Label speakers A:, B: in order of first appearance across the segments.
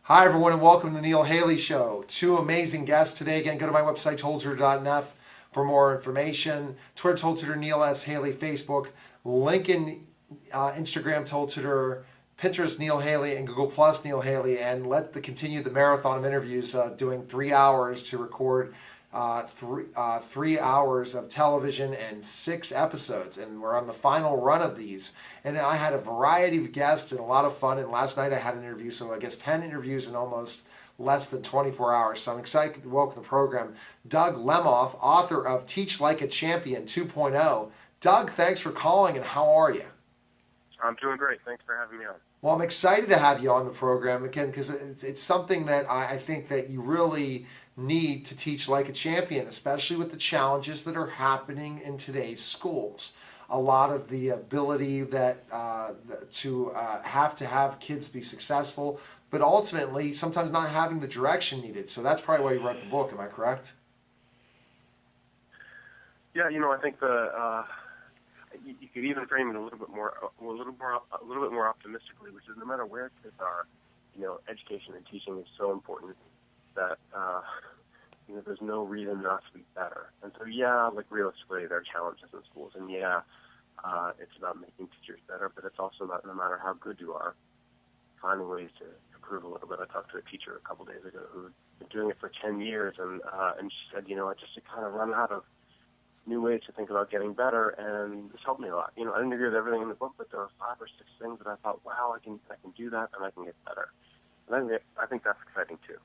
A: Hi, everyone, and welcome to the Neil Haley Show. Two amazing guests today. Again, go to my website, toldtutor.net, for more information. Twitter, Told Tutor, Neil S. Haley, Facebook, LinkedIn, Instagram, Told Tutor, Pinterest, Neil Haley, and Google Plus, Neil Haley. And continue the marathon of interviews, doing 3 hours to record 3 hours of television and 6 episodes, and we're on the final run of these. And I had a variety of guests and a lot of fun. And last night I had an interview, so I guess 10 interviews in almost less than 24 hours. So I'm excited to welcome the program Doug Lemov, author of Teach Like a Champion 2.0. Doug, thanks for calling, and how are you?
B: I'm doing great. Thanks for having me on.
A: Well, I'm excited to have you on the program again because it's something that I think that you really need to teach like a champion, especially with the challenges that are happening in today's schools. A lot of the ability that to have kids be successful, but ultimately sometimes not having the direction needed. So that's probably why you wrote the book. Am I correct?
B: Yeah, I think you could even frame it a little bit more optimistically, which is no matter where kids are, education and teaching is so important that there's no reason not to be better. And so, realistically, there are challenges in schools, and it's about making teachers better, but it's also about no matter how good you are, finding ways to improve a little bit. I talked to a teacher a couple days ago who'd been doing it for 10 years, and she said, I just kind of run out of new ways to think about getting better, and this helped me a lot. I didn't agree with everything in the book, but there were 5 or 6 things that I thought, wow, I can do that, and I can get better. And I think that's exciting too.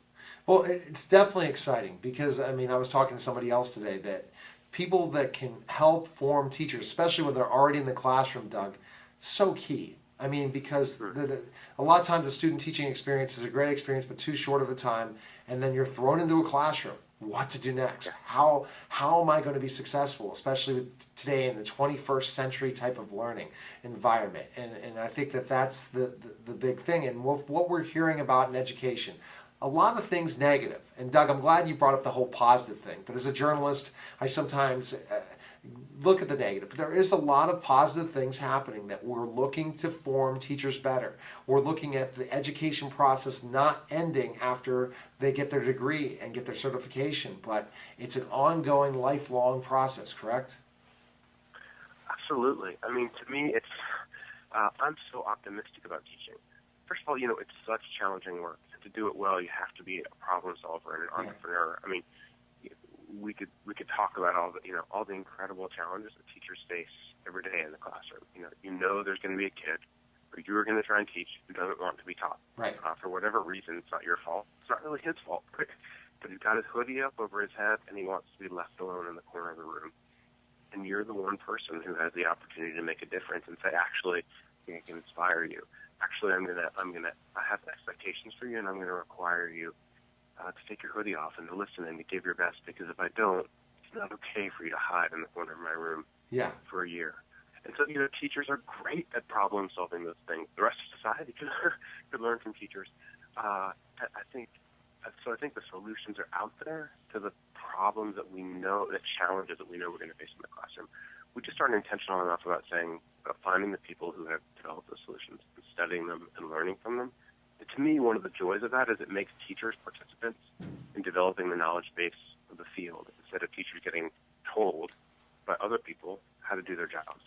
A: Well, it's definitely exciting because, I was talking to somebody else today that people that can help form teachers, especially when they're already in the classroom, Doug, so key. Because a lot of times the student teaching experience is a great experience, but too short of a time, and then you're thrown into a classroom. What to do next? How am I going to be successful, especially with today in the 21st century type of learning environment? And I think that's the big thing. And what we're hearing about in education, a lot of things negative. And Doug, I'm glad you brought up the whole positive thing. But as a journalist, I sometimes look at the negative. But there is a lot of positive things happening that we're looking to form teachers better. We're looking at the education process not ending after they get their degree and get their certification, but it's an ongoing, lifelong process, correct?
B: Absolutely. To me, I'm so optimistic about teaching. First of all, it's such challenging work. To do it well, you have to be a problem solver and an entrepreneur. We could talk about all the incredible challenges that teachers face every day in the classroom. There's going to be a kid who you're going to try and teach who doesn't want to be taught.
A: Right.
B: For whatever reason, it's not your fault. It's not really his fault. But he's got his hoodie up over his head and he wants to be left alone in the corner of the room. And you're the one person who has the opportunity to make a difference and say, actually, I can inspire you. Actually, I have expectations for you, and I'm going to require you to take your hoodie off and to listen and to give your best, because if I don't, it's not okay for you to hide in the corner of my room for a year. And so, teachers are great at problem solving those things. The rest of society could learn from teachers. I think the solutions are out there to the problems that we know, the challenges that we know we're going to face in the classroom. We just aren't intentional enough about finding the people who have developed those solutions and studying them and learning from them. And to me, one of the joys of that is it makes teachers participants in developing the knowledge base of the field instead of teachers getting told by other people how to do their jobs.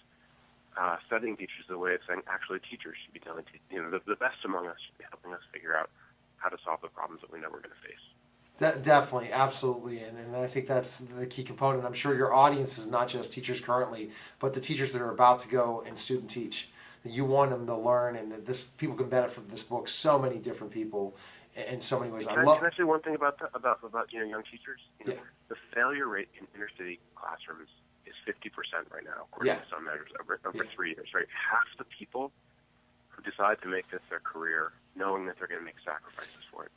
B: Studying teachers is a way of saying, actually, teachers should be telling the best among us should be helping us figure out how to solve the problems that we know we're going to face.
A: Definitely, absolutely, and I think that's the key component. I'm sure your audience is not just teachers currently, but the teachers that are about to go and student teach. You want them to learn, and that people can benefit from this book. So many different people, in so many ways.
B: Can I say one thing about young teachers? The failure rate in inner city classrooms is 50% right now, according to some measures, over 3 years. Right, half the people who decide to make this their career, knowing that they're going to make sacrifices for it,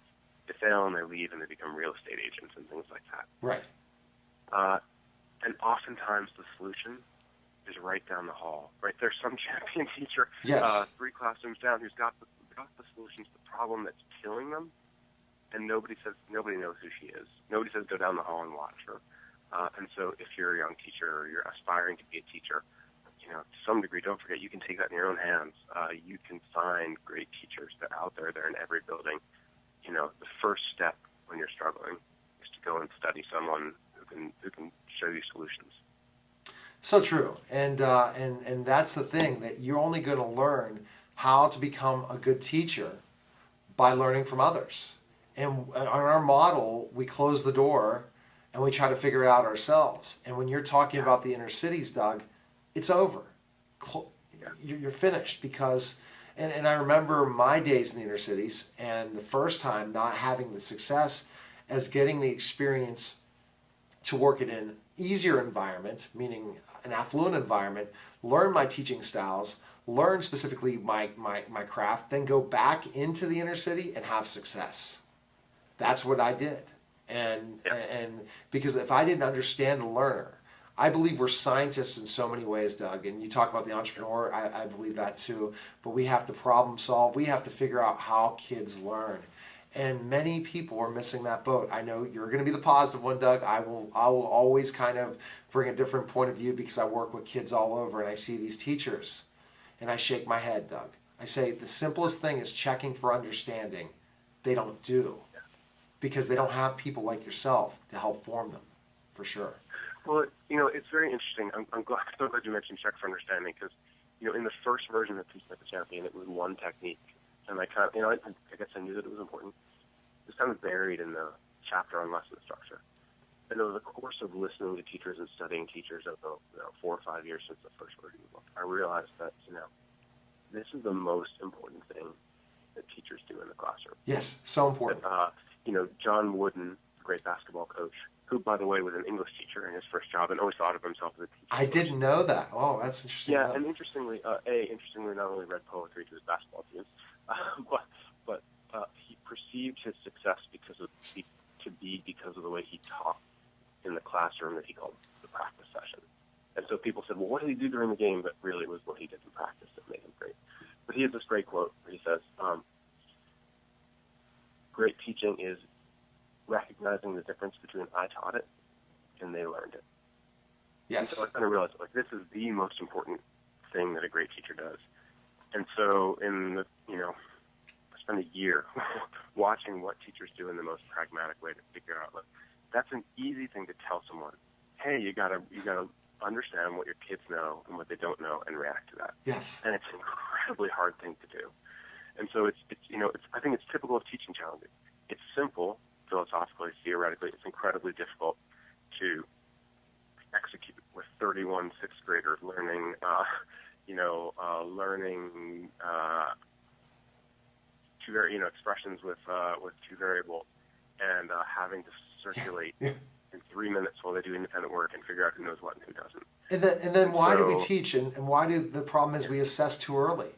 B: they fail and they leave and they become real estate agents and things like that.
A: Right.
B: And oftentimes the solution is right down the hall. Right, there's some champion teacher, 3 classrooms down, who's got the solution to the problem that's killing them, and nobody knows who she is. Nobody says go down the hall and watch her. And so if you're a young teacher or you're aspiring to be a teacher, to some degree, don't forget you can take that in your own hands. You can find great teachers that are out there. They're in every building. the first step when you're struggling is to go and study someone who can show you solutions.
A: So true, and that's the thing, that you're only going to learn how to become a good teacher by learning from others. And on our model, we close the door and we try to figure it out ourselves. And when you're talking about the inner cities, Doug, it's over. You're finished because, and I remember my days in the inner cities, and the first time not having the success as getting the experience to work in an easier environment, meaning an affluent environment, learn my teaching styles, learn specifically my craft, then go back into the inner city and have success. That's what I did. And because if I didn't understand the learner, I believe we're scientists in so many ways, Doug, and you talk about the entrepreneur, I believe that too, but we have to problem solve. We have to figure out how kids learn. And many people are missing that boat. I know you're going to be the positive one, Doug. I will always kind of bring a different point of view because I work with kids all over and I see these teachers and I shake my head, Doug. I say the simplest thing is checking for understanding. They don't do because they don't have people like yourself to help form them, for sure.
B: Well, it's very interesting. I'm so glad you mentioned check for understanding because, in the first version of Teach Like a Champion, it was one technique. And I kind of, I guess I knew that it was important. It was kind of buried in the chapter on lesson structure. And over the course of listening to teachers and studying teachers over 4 or 5 years since the first version of the book, I realized that, this is the most important thing that teachers do in the classroom.
A: Yes, so important.
B: John Wooden, great basketball coach, who, by the way, was an English teacher in his first job and always thought of himself as a teacher.
A: I didn't know that. Oh, that's interesting.
B: Yeah, and interestingly, not only read poetry to his basketball teams, but he perceived his success because of the way he taught in the classroom that he called the practice session. And so people said, well, what did he do during the game? But really it was what he did in practice that made him great. But he has this great quote where he says, great teaching is recognizing the difference between I taught it and they learned it.
A: Yes.
B: And so I kind of realized, this is the most important thing that a great teacher does. And so I spent a year watching what teachers do in the most pragmatic way to figure out, that's an easy thing to tell someone. Hey, you gotta understand what your kids know and what they don't know and react to that.
A: Yes.
B: And it's an incredibly hard thing to do. And so I think it's typical of teaching challenges. It's simple, philosophically, theoretically. It's incredibly difficult to execute with 31 sixth graders learning expressions with two variables and having to circulate in 3 minutes while they do independent work and figure out who knows what and who doesn't.
A: And then why do we teach? And why do the problem is we assess too early?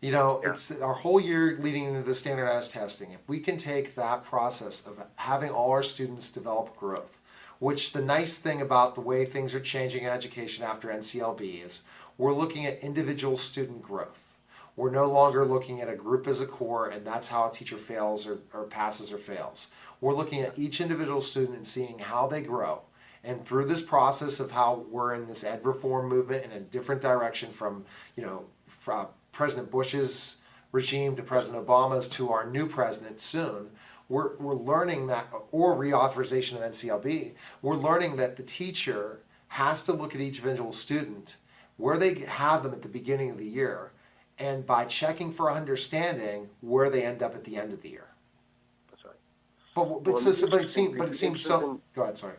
A: It's our whole year leading into the standardized testing. If we can take that process of having all our students develop growth, which the nice thing about the way things are changing in education after NCLB is we're looking at individual student growth. We're no longer looking at a group as a core and that's how a teacher fails or passes or fails. We're looking at each individual student and seeing how they grow. And through this process of how we're in this ed reform movement in a different direction from President Bush's regime to President Obama's to our new president soon, we're learning that, or reauthorization of NCLB, we're learning that the teacher has to look at each individual student where they have them at the beginning of the year, and by checking for understanding where they end up at the end of the year.
B: That's right.
A: But it seems so. Go ahead. Sorry.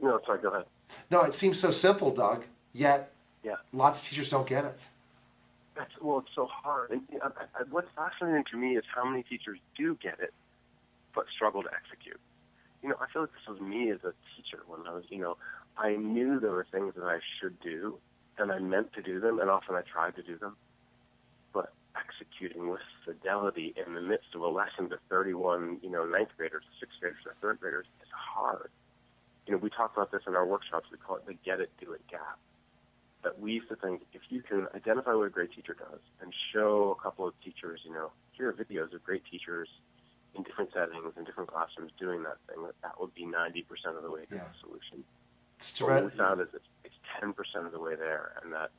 B: No, sorry. Go ahead.
A: No, it seems so simple, Doug. Yet, lots of teachers don't get it.
B: It's so hard. And what's fascinating to me is how many teachers do get it, but struggle to execute. I feel like this was me as a teacher when I was, I knew there were things that I should do, and I meant to do them, and often I tried to do them. But executing with fidelity in the midst of a lesson to 31, ninth graders, sixth graders, or third graders is hard. We talk about this in our workshops. We call it the get it, do it gap. That we used to think if you can identify what a great teacher does and show a couple of teachers, here are videos of great teachers in different settings, in different classrooms doing that thing, that would be 90% of the way to the solution. What we found is it's 10% of the way there, and that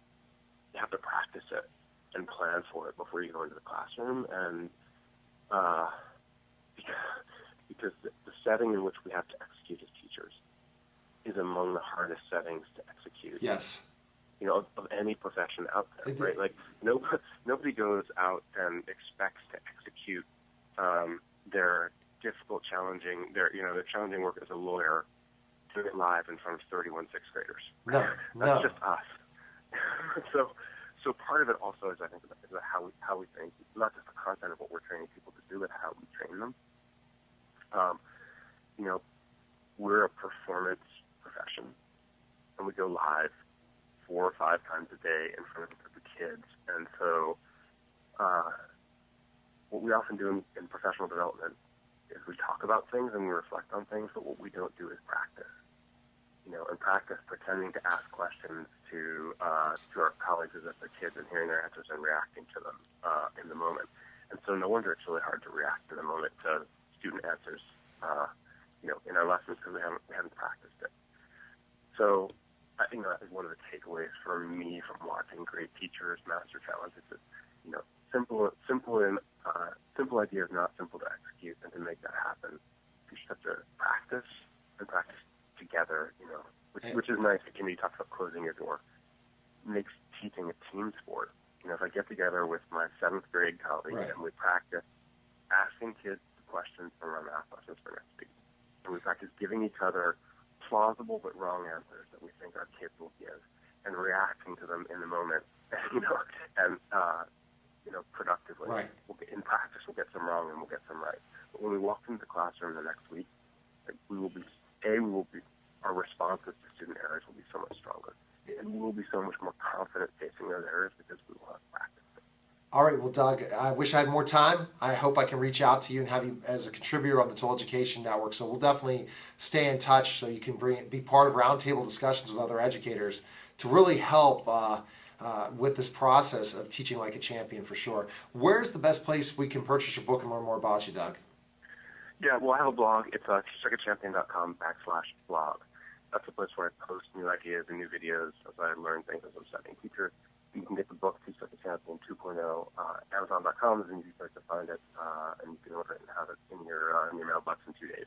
B: you have to practice it and plan for it before you go into the classroom. And because the setting in which we have to execute as teachers is among the hardest settings to execute.
A: Yes.
B: Of any profession out there, right? Like nobody goes out and expects to execute their difficult, challenging work as a lawyer, doing it live in front of 31 sixth graders.
A: No,
B: That's just us. So part of it also is, I think, is how we think, not just the content of what we're training people to do, but how we train them. We're a performance profession, and we go live 4 or 5 times a day in front of a group of kids. And so what we often do in professional development is we talk about things and we reflect on things, but what we don't do is practice. And practice pretending to ask questions to our colleagues as if they're kids and hearing their answers and reacting to them in the moment. And so no wonder it's really hard to react in the moment to student answers, in our lessons because we haven't practiced it. So I think that is one of the takeaways for me from watching great teachers master challenges. Is simple idea is not simple to execute, and to make that happen, you just have to practice and practice together. Which is nice. You talk about closing your door. Makes teaching a team sport. If I get together with my 7th grade colleagues and we practice asking kids questions from our math lessons for next week, and we practice giving each other plausible but wrong answers that we think our kids will give, and reacting to them in the moment, and productively.
A: Right.
B: In practice, we'll get some wrong and we'll get some right. But when we walk into the classroom the next week, our responses to student errors will be so much stronger, and we will be so much more confident facing those errors because we will have practiced them.
A: All right, well, Doug, I wish I had more time. I hope I can reach out to you and have you as a contributor on the Total Education Network. So we'll definitely stay in touch so you can be part of roundtable discussions with other educators to really help with this process of teaching like a champion for sure. Where's the best place we can purchase your book and learn more about you, Doug?
B: Yeah, well, I have a blog. It's teachlikeachampion.com/blog. That's a place where I post new ideas and new videos as I learn things as I'm studying teacher. You can get the book, Teach Like a Champion 2.0. Amazon.com is an easy place to find it, and you can order it and have it in your mailbox in 2 days.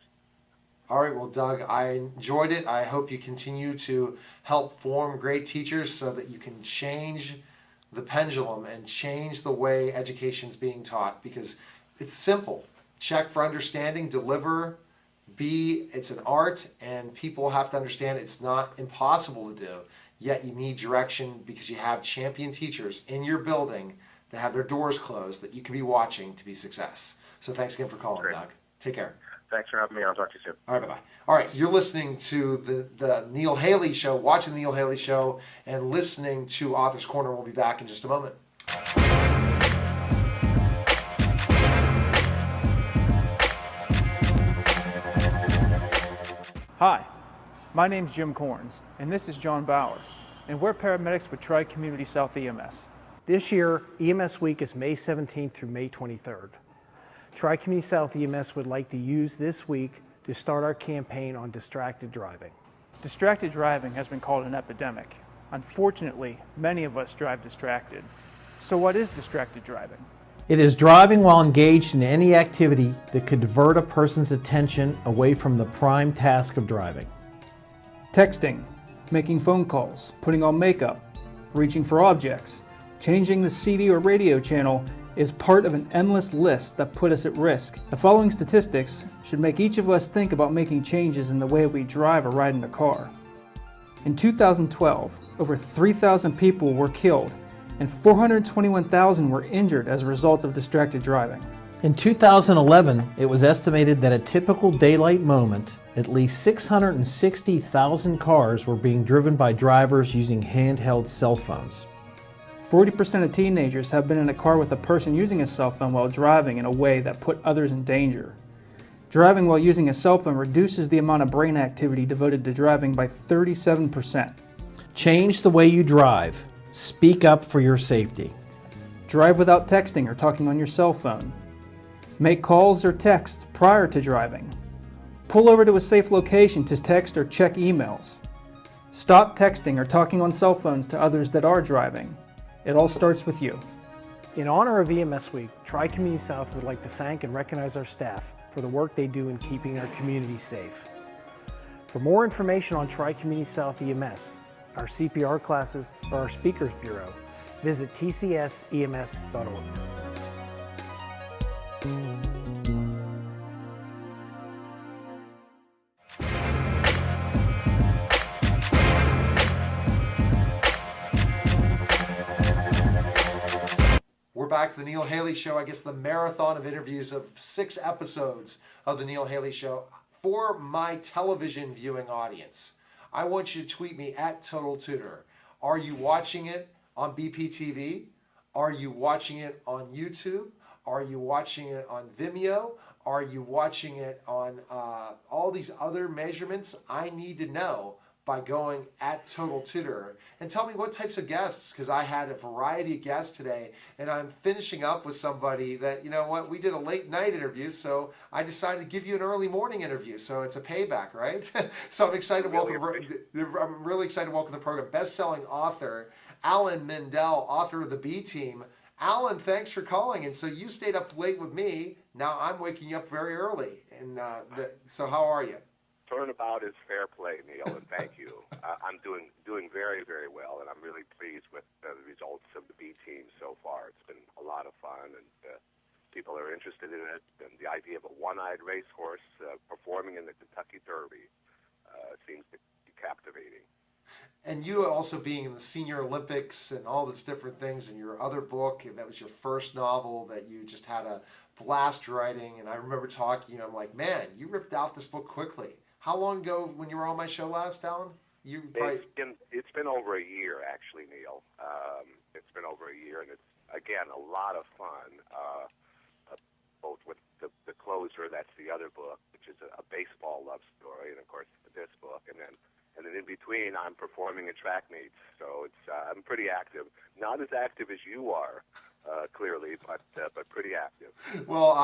A: All right, well, Doug, I enjoyed it. I hope you continue to help form great teachers so that you can change the pendulum and change the way education's being taught, because it's simple. Check for understanding, deliver, it's an art, and people have to understand it's not impossible to do, yet you need direction because you have champion teachers in your building that have their doors closed that you can be watching to be success. So thanks again for calling, Doug. Take care.
B: Thanks for having me. I'll talk to you soon.
A: All right, bye-bye. All right, you're listening to the Neil Haley Show, watching the Neil Haley Show, and listening to Author's Corner. We'll be back in just a moment.
C: Hi, my name's Jim Corns, and this is John Bauer, and we're paramedics with Tri-Community South EMS.
D: This year, EMS Week is May 17th through May 23rd. Tri-Community South EMS would like to use this week to start our campaign on distracted driving.
C: Distracted driving has been called an epidemic. Unfortunately, many of us drive distracted. So what is distracted driving?
D: It is driving while engaged in any activity that could divert a person's attention away from the prime task of driving.
C: Texting, making phone calls, putting on makeup, reaching for objects, changing the CD or radio channel is part of an endless list that put us at risk. The following statistics should make each of us think about making changes in the way we drive or ride in a car. In 2012, over 3,000 people were killed and 421,000 were injured as a result of distracted driving.
D: In 2011, it was estimated that a typical daylight moment, at least 660,000 cars were being driven by drivers using handheld cell phones.
C: 40% of teenagers have been in a car with a person using a cell phone while driving in a way that put others in danger. Driving while using a cell phone reduces the amount of brain activity devoted to driving by 37%.
D: Change the way you drive. Speak up for your safety.
C: Drive without texting or talking on your cell phone. Make calls or texts prior to driving. Pull over to a safe location to text or check emails. Stop texting or talking on cell phones to others that are driving. It all starts with you.
D: In honor of EMS Week, Tri-Community South would like to thank and recognize our staff for the work they do in keeping our community safe. For more information on Tri-Community South EMS, our CPR classes, or our Speakers Bureau, visit tcsems.org.
A: We're back to the Neil Haley Show. I guess the marathon of interviews of 6 episodes of the Neil Haley Show. For my television viewing audience, I want you to tweet me at Total Tutor. Are you watching it on BPTV? Are you watching it on YouTube? Are you watching it on Vimeo? Are you watching it on all these other measurements? I need to know by going at Total Tutor, and tell me what types of guests, because I had a variety of guests today, and I'm finishing up with somebody that, you know what, we did a late night interview, so I decided to give you an early morning interview, so it's a payback, right? So I'm excited to welcome, I'm really excited to welcome the program, best-selling author, Alan Mindell, author of The B Team. Alan, thanks for calling, and so you stayed up late with me, now I'm waking you up very early, and so how are you?
E: Turnabout is fair play, Neil, and thank you. I'm doing very, very well, and I'm really pleased with the results of the B Team so far. It's been a lot of fun, and people are interested in it. And the idea of a one-eyed racehorse performing in the Kentucky Derby seems to be captivating.
A: And you also being in the Senior Olympics and all these different things, and your other book, and that was your first novel that you just had a blast writing. And I remember talking, I'm like, man, you ripped out this book quickly. How long ago when you were on my show last, Alan?
E: It's been over a year, actually, Neil. It's been over a year, and it's, again, a lot of fun, both with the closer, that's the other book, which is a baseball love story, and, of course, this book. And then in between, I'm performing at track meets, so it's I'm pretty active. Not as active as you are, clearly, but pretty active.
A: Well,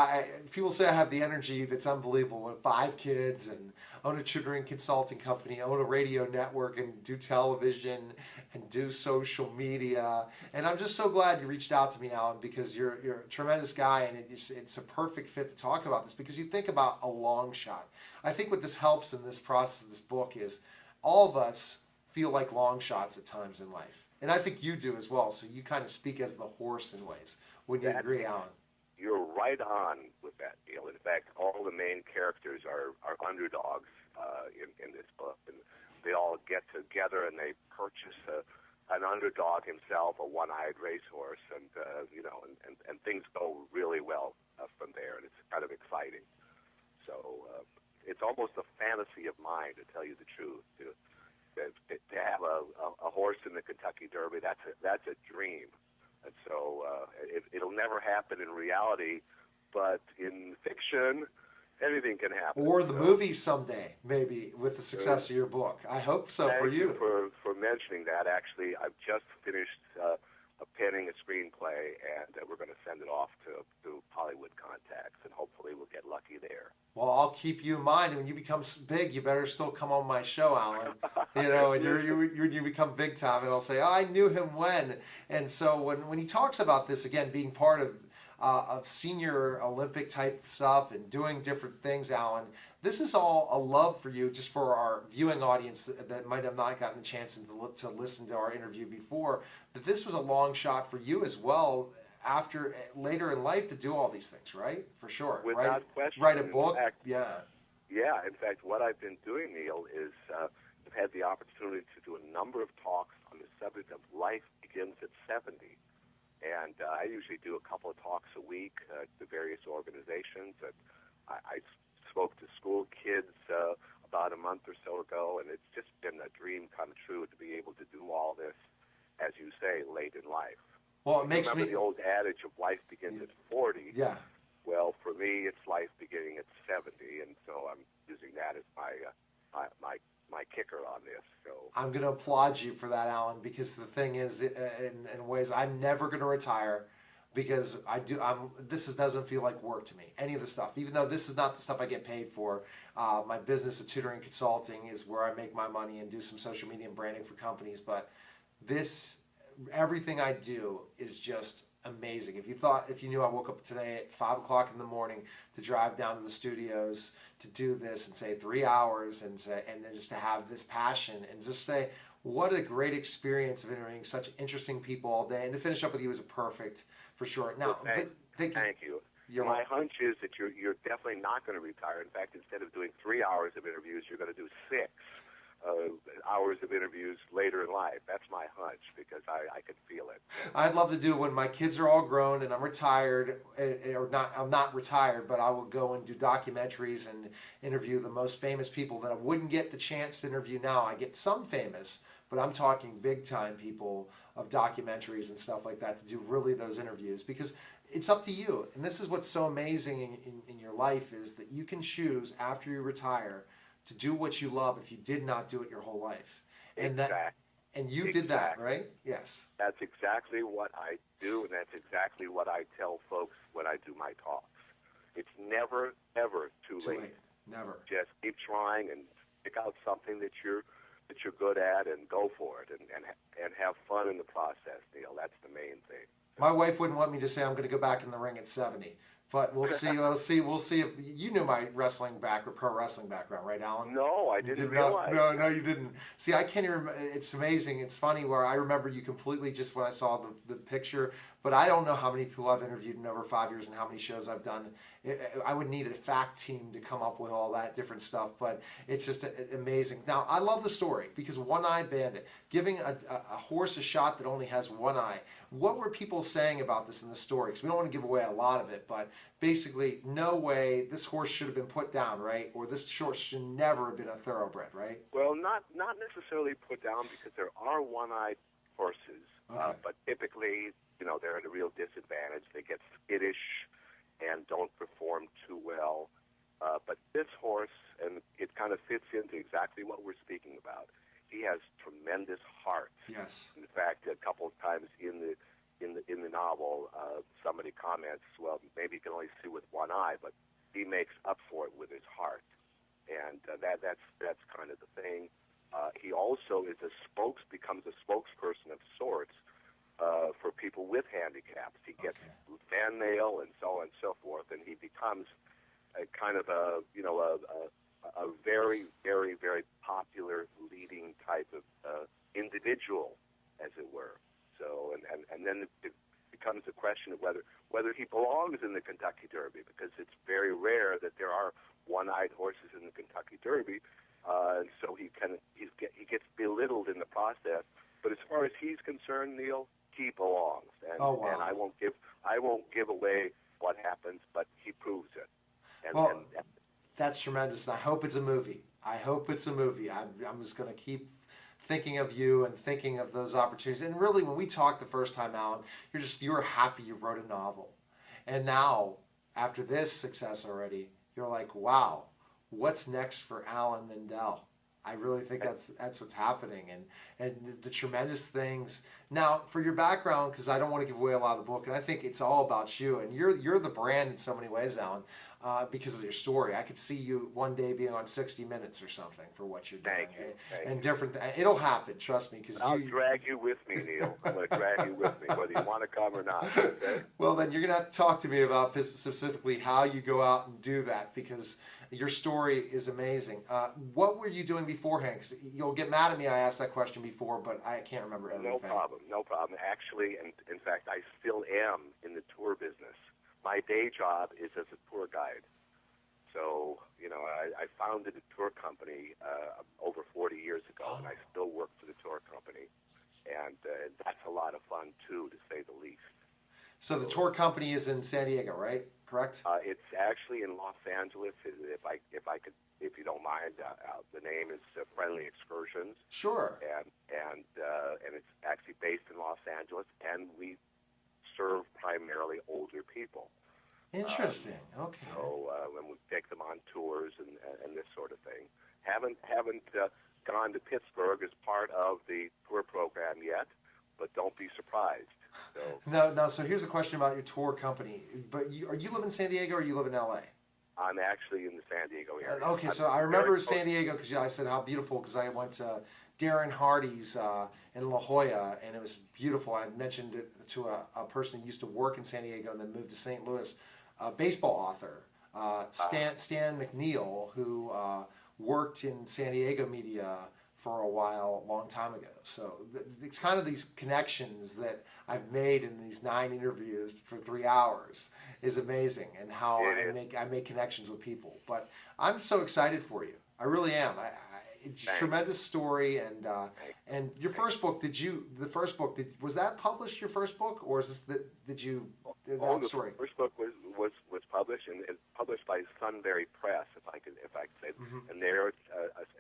A: people say I have the energy that's unbelievable. With 5 kids and own a tutoring consulting company, own a radio network, and do television and do social media. And I'm just so glad you reached out to me, Alan, because you're a tremendous guy, and it's a perfect fit to talk about this, because you think about a long shot. I think what this helps in this process of this book is all of us feel like long shots at times in life. And I think you do as well, so you kind of speak as the horse in ways. Would you agree, Alan?
E: You're right on with that, Neil. In fact, all the main characters are underdogs in this book. And they all get together and they purchase an underdog himself, a one-eyed racehorse, and things go really well from there, and it's kind of exciting. So it's almost a fantasy of mine, to tell you the truth, to have a horse in the Kentucky Derby. That's a dream, and so it'll never happen in reality, but in fiction, anything can happen.
A: Or the movie someday, maybe, with the success of your book. I hope so for you.
E: Thank you for mentioning that. Actually, I've just finished penning a screenplay, and we're going to send it off to Hollywood contacts, and hopefully we'll get lucky there.
A: Well, I'll keep you in mind. When you become big, you better still come on my show, Alan. And you become big time, and I'll say, oh, I knew him when. And so when he talks about this, again, being part of senior Olympic type stuff and doing different things, Alan, this is all a love for you, just for our viewing audience that might have not gotten the chance to listen to our interview before, that this was a long shot for you as well, after later in life, to do all these things, right? For sure.
E: Without question.
A: Write a book.
E: In fact,
A: yeah.
E: Yeah. In fact, what I've been doing, Neil, is I've had the opportunity to do a number of talks on the subject of life begins at 70. And I usually do a couple of talks a week to various organizations. And I spoke to school kids about a month or so ago, and it's just been a dream come true to be able to do all this, as you say, late in life.
A: Well, it makes
E: Remember the old adage of life begins at 40?
A: Yeah.
E: Well, for me, it's life beginning at 70, and so I'm using that as my kicker on this. So
A: I'm going to applaud you for that, Alan, because the thing is, in ways, I'm never going to retire, because this doesn't feel like work to me, any of the stuff. Even though this is not the stuff I get paid for, my business of tutoring and consulting is where I make my money and do some social media and branding for companies. But everything I do is just amazing. If you knew I woke up today at 5 o'clock in the morning to drive down to the studios to do this and say 3 hours and then just to have this passion and just say what a great experience of interviewing such interesting people all day, and to finish up with you is perfect for sure. Now,
E: well, thank you. My hunch is that you're definitely not going to retire. In fact, instead of doing 3 hours of interviews, you're going to do 6 hours of interviews later in life. That's my hunch, because I can feel it.
A: I'd love to do when my kids are all grown and I'm retired, or not. I'm not retired, but I will go and do documentaries and interview the most famous people that I wouldn't get the chance to interview now. I get some famous, but I'm talking big time people of documentaries and stuff like that to do really those interviews, because it's up to you. And this is what's so amazing in your life, is that you can choose after you retire to do what you love if you did not do it your whole life. And you did that, right? Yes.
E: That's exactly what I do, and that's exactly what I tell folks when I do my talks. It's never, ever too late.
A: Never.
E: Just keep trying and pick out something that you're good at and go for it, and have fun in the process, Neil. That's the main thing.
A: My wife wouldn't want me to say I'm going to go back in the ring at 70. But we'll see. We'll see if you knew my pro wrestling background, right, Alan?
E: No, I didn't realize.
A: No, you didn't. See, I can't even remember. It's amazing. It's funny where I remember you completely just when I saw the picture. But I don't know how many people I've interviewed in over 5 years and how many shows I've done. I would need a fact team to come up with all that different stuff. But it's just amazing. Now, I love the story because One-Eye Bandit, giving a horse a shot that only has one eye. What were people saying about this in the story? Because we don't want to give away a lot of it, but basically, no way this horse should have been put down, right? Or this horse should never have been a thoroughbred, right?
E: Well, not necessarily put down, because there are one-eyed horses,
A: okay.
E: But typically, they're at a real disadvantage. They get skittish and don't perform too well. But this horse, and it kind of fits into exactly what we're speaking about. He has tremendous heart.
A: Yes.
E: In fact, a couple of times in the novel, somebody comments, well, maybe you can only see with one eye, but he makes up for it with his heart, and that's kind of the thing. He also becomes a spokesperson of sorts for people with handicaps. He gets fan mail and so on and so forth, and he becomes a kind of a very, very, very popular leading type of individual, as it were. So, and then it becomes a question of whether he belongs in the Kentucky Derby, because it's very rare that there are one-eyed horses in the Kentucky Derby, and so he gets belittled in the process. But as far as he's concerned, Neil, he belongs, and and I won't give away what happens, but he proves it. And
A: that's tremendous, and I hope it's a movie. I'm just going to keep thinking of you and thinking of those opportunities. And really, when we talked the first time, Alan, you were happy you wrote a novel. And now, after this success already, you're like, wow, what's next for Alan Mindell? I really think that's what's happening, and the tremendous things. Now, for your background, because I don't want to give away a lot of the book, and I think it's all about you, and you're the brand in so many ways, Alan, because of your story. I could see you one day being on 60 Minutes or something for what you're doing.
E: Thank you.
A: Different. It'll happen, trust me. Because
E: I'll drag you with me, Neil. I'm going to drag you with me, whether you want to come or not. Okay?
A: Well, then you're going to have to talk to me about specifically how you go out and do that, because your story is amazing. What were you doing beforehand? Because you'll get mad at me. I asked that question before, but I can't remember everything.
E: No problem. Actually, and in fact, I still am in the tour business. My day job is as a tour guide. So, I founded a tour company over 40 years ago, and I still work for the tour company. And that's a lot of fun, too, to say the least.
A: So the tour company is in San Diego, right? Correct?
E: It's actually in Los Angeles. If you don't mind, the name is Friendly Excursions.
A: Sure.
E: And it's actually based in Los Angeles, and we serve primarily older people.
A: Interesting. Okay.
E: So when we take them on tours and this sort of thing, haven't gone to Pittsburgh as part of the tour program yet, but don't be surprised. So
A: no. So here's a question about your tour company. But you live in San Diego or you live in LA?
E: I'm actually in the San Diego area.
A: Okay, so I remember San Diego because I said how beautiful, because I went to Darren Hardy's in La Jolla, and it was beautiful. I mentioned it to a person who used to work in San Diego and then moved to St. Louis, a baseball author, Stan McNeil, who worked in San Diego media for a while, a long time ago. So it's kind of these connections that I've made in these 9 interviews for 3 hours is amazing, and how I make connections with people. But I'm so excited for you. I really am. It's a tremendous story, and your first book. Was that published? Your first book, or is this that story?
E: The first book was published, and it's published by Sunbury Press, if I could say, and they're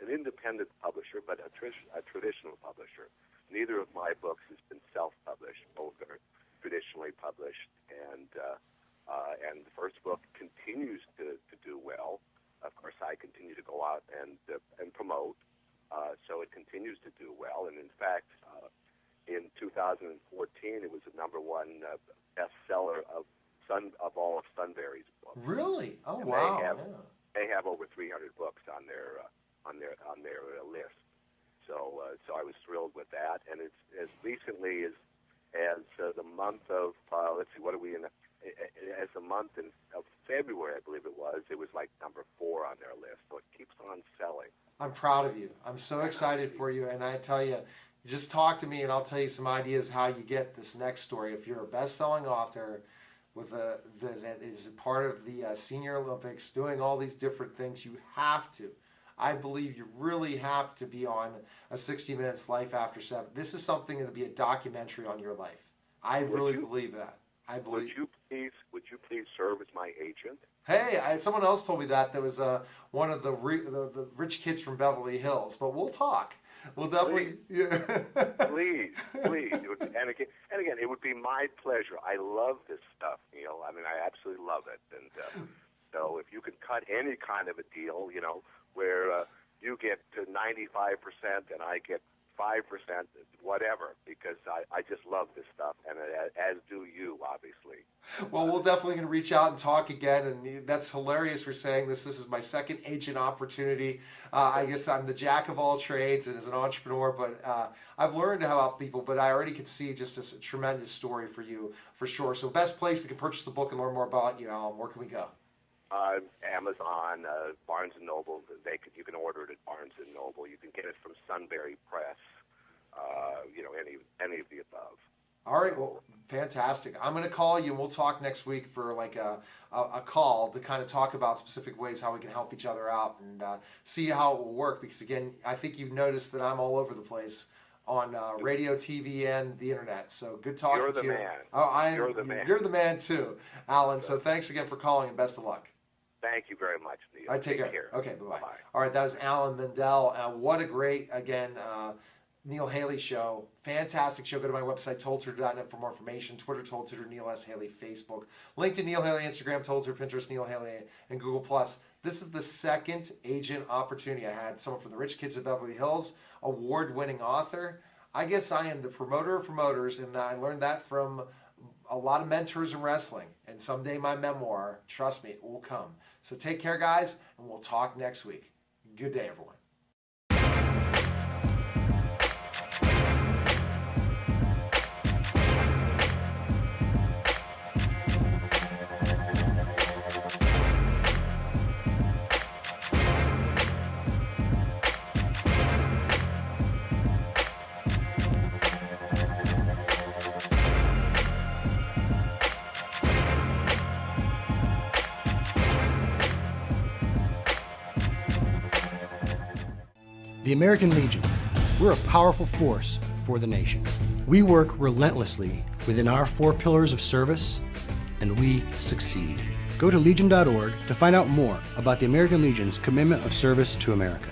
E: an independent publisher, but a traditional publisher. Neither of my books has been self-published; both are traditionally published, and the first book continues to do well. Of course, I continue to go out and promote, so it continues to do well. And in fact, in 2014, it was the #1 bestseller of all of Sunbury's books.
A: Really? Oh,
E: and
A: wow!
E: They have over 300 books on their list. So I was thrilled with that. And it's as recently as the month of let's see, what are we in? As the month of February, I believe it was like #4 on their list. So it keeps on selling.
A: I'm proud of you. I'm so excited for you. And I tell you, just talk to me and I'll tell you some ideas how you get this next story. If you're a best-selling author that is part of the Senior Olympics, doing all these different things, you have to. I believe you really have to be on a 60 Minutes Life After 7. This is something that would be a documentary on your life. I really believe that.
E: Would you please serve as my agent?
A: Hey, someone else told me that. There was one of the rich kids from Beverly Hills. But we'll talk. We'll definitely.
E: Please. And again, it would be my pleasure. I love this stuff, Neil. I mean, I absolutely love it. And so if you could cut any kind of a deal, where you get to 95% and I get 5%, whatever, because I just love this stuff, and as do you, obviously.
A: Well, we're definitely going to reach out and talk again, and that's hilarious for saying this. This is my second agent opportunity. I guess I'm the jack of all trades and as an entrepreneur, but I've learned how to help people, but I already could see just a tremendous story for you, for sure. So best place we can purchase the book and learn more about you, Alan, where can we go?
E: Amazon, Barnes & Noble. You can order it at Barnes & Noble. You can get it from Sunbury Press. Any of the above.
A: All right, well, fantastic. I'm going to call you, and we'll talk next week for like a call to kind of talk about specific ways how we can help each other out and see how it will work. Because, again, I think you've noticed that I'm all over the place on radio, TV, and the internet. So good talking to you.
E: You're the man.
A: Oh,
E: You're the man.
A: You're the man, too, Alan. So thanks again for calling, and best of luck.
E: Thank you very much, Neil.
A: All right, take care. Okay, bye-bye. All right, that was Alan Mindell. What a great, again, Neil Haley show. Fantastic show. Go to my website, toldtutor.net for more information. Twitter, Told Tutor, Neil S. Haley, Facebook. LinkedIn, Neil Haley, Instagram, Told Tutor, Pinterest, Neil Haley, and Google+. This is the second agent opportunity. I had someone from the Rich Kids of Beverly Hills, award-winning author. I guess I am the promoter of promoters, and I learned that from a lot of mentors in wrestling. And someday my memoir, trust me, it will come. So take care, guys, and we'll talk next week. Good day, everyone.
F: The American Legion, we're a powerful force for the nation. We work relentlessly within our 4 pillars of service, and we succeed. Go to legion.org to find out more about the American Legion's commitment of service to America.